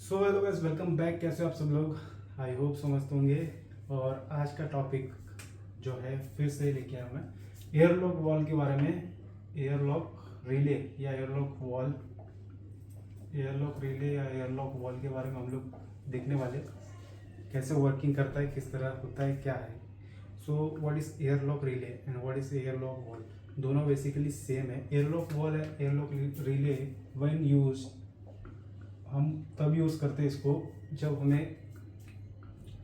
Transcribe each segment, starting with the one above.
So hello guys, welcome back. कैसे हो आप सब लोग? आई होप समझते होंगे। और आज का टॉपिक जो है फिर से लेके आया मैं एयरलॉक वॉल के बारे में। एयरलॉक रिले या एयरलॉक रिले या एयरलॉक वॉल के बारे में हम लोग देखने वाले, कैसे वर्किंग करता है, किस तरह होता है, क्या है। So what is airlock relay and what is airlock wall? दोनों बेसिकली सेम है। एयरलॉक वॉल है एयरलॉक रिले व्हेन यूज, हम तब यूज़ करते हैं इसको जब हमें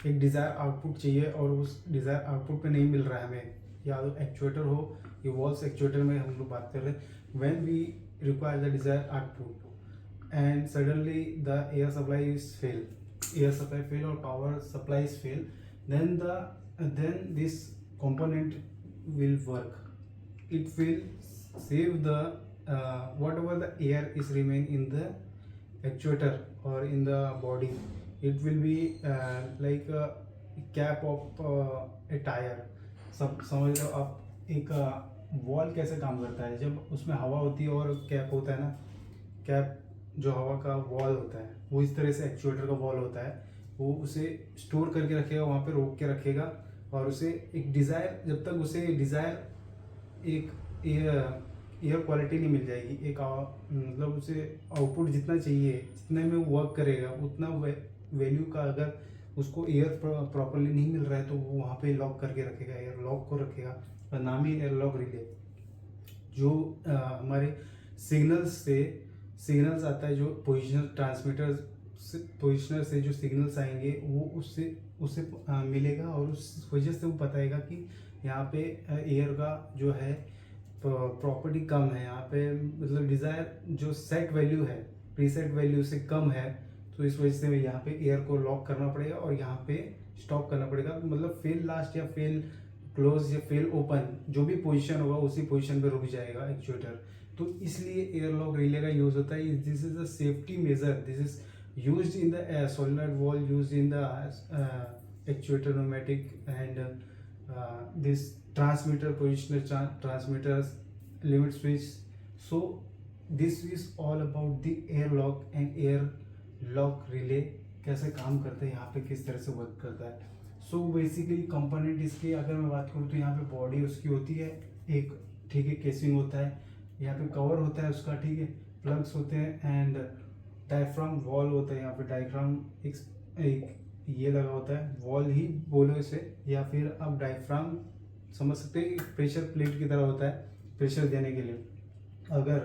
एक डिज़ायर आउटपुट चाहिए और उस डिज़ायर आउटपुट पे नहीं मिल रहा है हमें, या तो एक्चुएटर हो, ये वॉल्स एक्चुएटर में हम लोग बात कर रहे हैं। When we require the desire output and suddenly the air supply is fail, air supply fail और power supply is fail, then this component will work. It will save the whatever the air is remain in the actuator or in the body. It will be like a cap of a tire. सब समझ लो आप। एक wall कैसे काम करता है, जब उसमें हवा होती है और कैप होता है ना, कैप जो हवा का वॉल होता है वो इस तरह से एक्चुएटर का वॉल होता है। वो उसे स्टोर करके रखेगा, वहाँ पे रोक के रखेगा और उसे एक डिज़ायर, जब तक उसे डिज़ायर एक एयर क्वालिटी नहीं मिल जाएगी, एक मतलब उसे आउटपुट जितना चाहिए, जितने में वर्क करेगा उतना वैल्यू का, अगर उसको एयर प्रॉपरली नहीं मिल रहा है तो वो वहाँ पे लॉक करके रखेगा, एयर लॉक को रखेगा। और नाम ही एयर लॉक रिले। जो हमारे सिग्नल्स आता है, जो पोजिशनर से जो सिग्नल्स आएंगे वो उससे उससे मिलेगा और उस वजह से वो बताएगा कि यहाँ पे एयर का जो है प्रॉपर्टी कम है, यहाँ पे मतलब डिज़ायर जो सेट वैल्यू है प्रीसेट वैल्यू से कम है, तो इस वजह से यहाँ पे एयर को लॉक करना पड़ेगा और यहाँ पे स्टॉप करना पड़ेगा। मतलब फेल लास्ट या फेल क्लोज या फेल ओपन, जो भी पोजीशन होगा उसी पोजीशन पे रुक जाएगा एक्चुएटर। तो इसलिए एयर लॉक रिले का यूज होता है। This is a safety major, this is used in the solenoid valve, used in the actuator pneumatic and this transmitter positioner, transmitters, limit switch. So this is all about the air lock and air lock relay, कैसे काम करते हैं, यहाँ पे किस तरह से work करता है। सो बेसिकली कंपोनेंट इसके अगर मैं बात करूँ तो यहाँ पे बॉडी उसकी होती है एक, ठीक है, केसिंग होता है, यहाँ पे कवर होता है उसका, ठीक है, प्लग्स होते हैं एंड डायफ्राम वॉल होता है। यहाँ पे डायफ्राम एक ये लगा होता है, वॉल ही बोलो इसे, या फिर आप डायफ्राम समझ सकते हैं, प्रेशर प्लेट की तरह होता है प्रेशर देने के लिए। अगर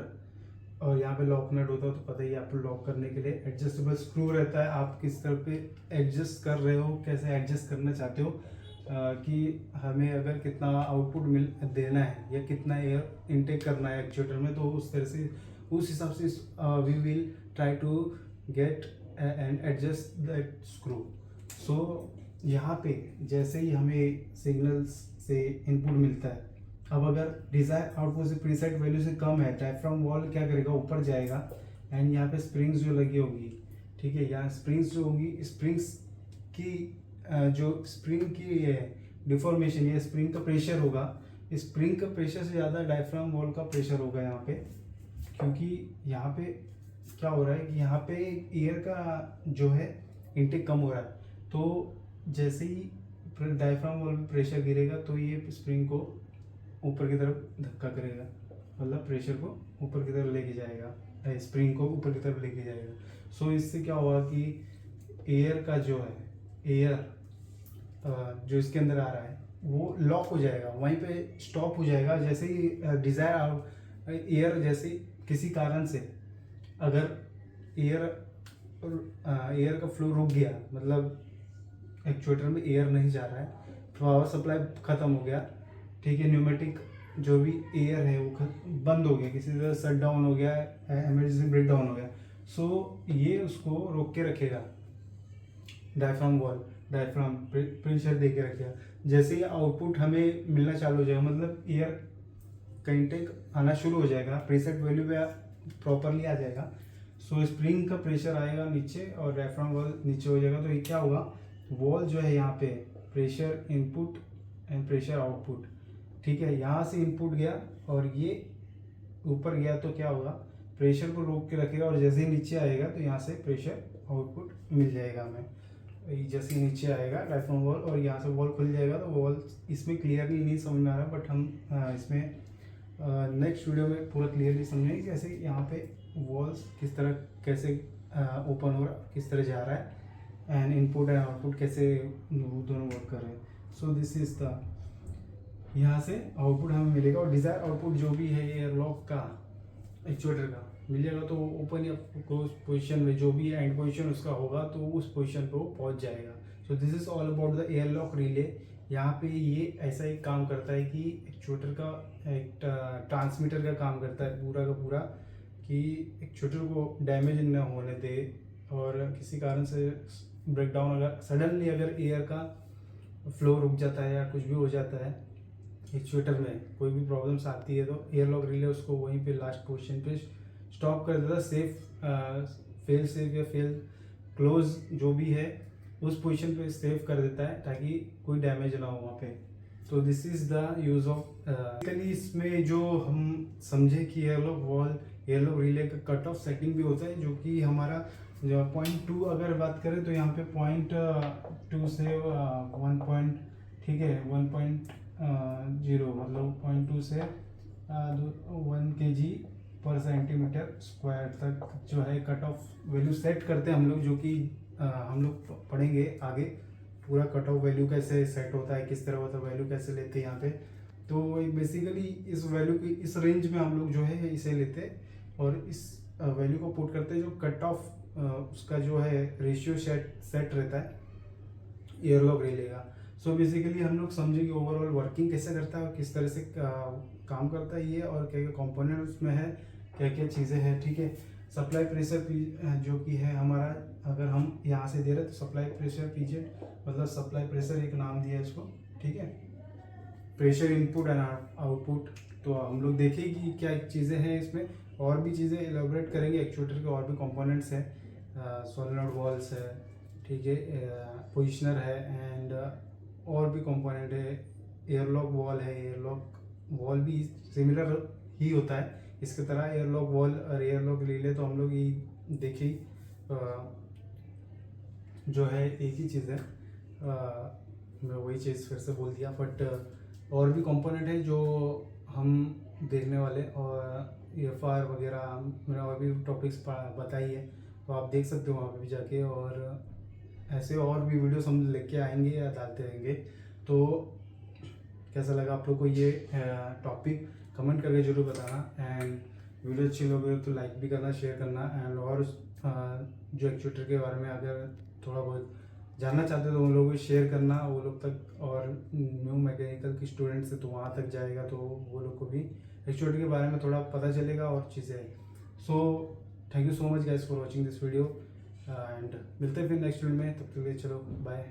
और यहाँ पे लॉक नट होता है तो पता ही है आपको, लॉक करने के लिए एडजस्टेबल स्क्रू रहता है। आप किस तरह पे एडजस्ट कर रहे हो, कैसे एडजस्ट करना चाहते हो कि हमें अगर कितना आउटपुट देना है या कितना एयर इनटेक करना है एक्चुएटर में, तो उस तरह से उस हिसाब से we will try to get and adjust that screw. So यहाँ पे जैसे ही हमें सिग्नल्स से इनपुट मिलता है, अब अगर डिज़ायर आउटपुट से प्रीसेट वैल्यू से कम है, डायफ्राम वॉल क्या करेगा, ऊपर जाएगा एंड यहाँ पे स्प्रिंग्स जो लगी होगी, ठीक है, यहाँ स्प्रिंग्स जो होगी, स्प्रिंग्स की जो स्प्रिंग की डिफॉर्मेशन या स्प्रिंग का प्रेशर होगा, स्प्रिंग का प्रेशर से ज़्यादा डायफ्राम वॉल का प्रेशर होगा यहाँ पे। क्योंकि यहाँ पे क्या हो रहा है कि यहाँ पे एयर का जो है इनटेक कम हो रहा है, तो जैसे ही डायफ्राम वॉल पे प्रेशर गिरेगा तो ये स्प्रिंग को ऊपर की तरफ धक्का करेगा, मतलब प्रेशर को ऊपर की तरफ लेके जाएगा, स्प्रिंग को ऊपर की तरफ लेके जाएगा। सो इससे क्या होगा कि एयर का जो है, एयर जो इसके अंदर आ रहा है वो लॉक हो जाएगा, वहीं पे स्टॉप हो जाएगा। जैसे ही डिज़ायर एयर जैसे किसी कारण से अगर एयर का फ्लो रुक गया, मतलब एक्चुएटर में एयर नहीं जा रहा है, पावर सप्लाई ख़त्म हो गया, ठीक है, न्यूमेटिक जो भी एयर है वो बंद हो गया, किसी तरह शट डाउन हो गया, इमरजेंसी ब्रेक डाउन हो गया, सो ये उसको रोक के रखेगा। डायफ्राम वॉल, डायफ्राम प्रेशर दे के रखेगा। जैसे ही आउटपुट हमें मिलना चालू हो जाएगा, मतलब एयर का इनटेक आना शुरू हो जाएगा, प्रीसेट वैल्यू पे प्रॉपरली आ जाएगा, सो स्प्रिंग का प्रेशर आएगा नीचे और डायफ्राम वॉल नीचे हो जाएगा। तो ये क्या होगा, वॉल जो है यहाँ पे pressure input and pressure output, ठीक है, यहाँ से इनपुट गया और ये ऊपर गया तो क्या होगा, प्रेशर को रोक के रखेगा और जैसे ही नीचे आएगा तो यहाँ से प्रेशर आउटपुट मिल जाएगा हमें। जैसे ही नीचे आएगा डायफ्राम वॉल और यहाँ से वॉल खुल जाएगा, तो वॉल इसमें क्लियरली नहीं समझ में आ रहा, बट हम इसमें नेक्स्ट वीडियो में पूरा क्लियरली समझेंगे जैसे यहाँ पे वॉल्स किस तरह कैसे ओपन हो रहा है, किस तरह जा रहा है, एंड इनपुट एंड आउटपुट कैसे दोनों वर्क कर रहे हैं। सो दिस इज द, यहाँ से आउटपुट हमें मिलेगा और डिज़ायर आउटपुट जो भी है एयरलॉक का एक्चुएटर का मिल जाएगा, तो ओपन या क्लोज पोजीशन में जो भी एंड पोजीशन उसका होगा तो उस पोजीशन पे वो पहुंच जाएगा। So this is all about the airlock relay. यहाँ पे ये ऐसा एक काम करता है कि एक्चुएटर का एक ट्रांसमीटर का काम करता है पूरा का पूरा, कि एक्चुएटर को डैमेज न होने दे, और किसी कारण से ब्रेकडाउन अगर सडनली अगर एयर का फ्लो रुक जाता है या कुछ भी हो जाता है एक्चुएटर में, कोई भी प्रॉब्लम्स आती है, तो एयरलॉक रिले उसको वहीं पे लास्ट पोजीशन पे स्टॉप कर देता है। सेफ फेल सेफ या फेल क्लोज जो भी है उस पोजीशन पे सेव कर देता है ताकि कोई डैमेज ना हो वहाँ पे। तो this is the use of basically इसमें जो हम समझे कि एयरलॉक वॉल एयरलॉक रिले का कट ऑफ सेटिंग भी होता है, जो कि हमारा जो 0.2 अगर बात करें तो यहाँ पे 0.2 से 1. ठीक है 1.0 मतलब 0.2 से 1 kg पर सेंटीमीटर स्क्वायर तक जो है कट ऑफ वैल्यू सेट करते हैं हम लोग, जो कि हम लोग पढ़ेंगे आगे पूरा कट ऑफ वैल्यू कैसे सेट होता है, किस तरह होता है, वैल्यू कैसे लेते हैं यहाँ पे। तो बेसिकली इस वैल्यू की इस रेंज में हम लोग जो है इसे लेते हैं और इस वैल्यू को पुट करते हैं, जो कट ऑफ उसका जो है रेशियो सेट रहता है एयरलॉक रिले का। सो बेसिकली हम लोग समझे कि ओवरऑल वर्किंग कैसे करता है और किस तरह से काम करता है ये, और क्या क्या कंपोनेंट उसमें है, क्या क्या चीज़ें हैं। ठीक है, सप्लाई प्रेशर जो कि है हमारा, अगर हम यहाँ से दे रहे हैं तो सप्लाई प्रेशर पीछे मतलब सप्लाई प्रेशर एक नाम दिया है इसको। ठीक है, प्रेशर इनपुट एंड आउटपुट। तो हम लोग देखें कि क्या चीज़ें हैं इसमें, और भी चीज़ें एलोबरेट करेंगे। एक्चुएटर के और भी कंपोनेंट्स हैं, सोलेनॉइड वॉल्स है, ठीक है, पोजिशनर है, एंड और भी कंपोनेंट है, एयरलॉक वॉल है। एयरलॉक वॉल भी सिमिलर ही होता है इसके तरह, एयरलॉक वॉल और एयरलॉक रिले तो हम लोग ये देखी जो है एक ही चीज़ है। मैं वही चीज़ फिर से बोल दिया, बट और भी कंपोनेंट है जो हम देखने वाले, और EFR वगैरह मैंने और भी टॉपिक्स बताई है, तो आप देख सकते हो वहाँ पे भी जाके, और ऐसे और भी वीडियोस हम लेके आएंगे या डालते रहेंगे। तो कैसा लगा आप लोग को ये टॉपिक कमेंट करके जरूर बताना, एंड वीडियो अच्छी लगे तो लाइक भी करना, शेयर करना, एंड और जो एक्चुएटर के बारे में अगर थोड़ा बहुत जानना चाहते हो तो उन लोगों को शेयर करना वो लोग तक, और न्यू मैकेनिकल की स्टूडेंट्स है तो वहाँ तक जाएगा, तो वो लोग को भी एक्चुएटर के बारे में थोड़ा पता चलेगा और चीज़ें। So thank you so much guys for watching this video, and मिलते हैं फिर नेक्स्ट वीडियो में, तब तक के लिए चलो बाय।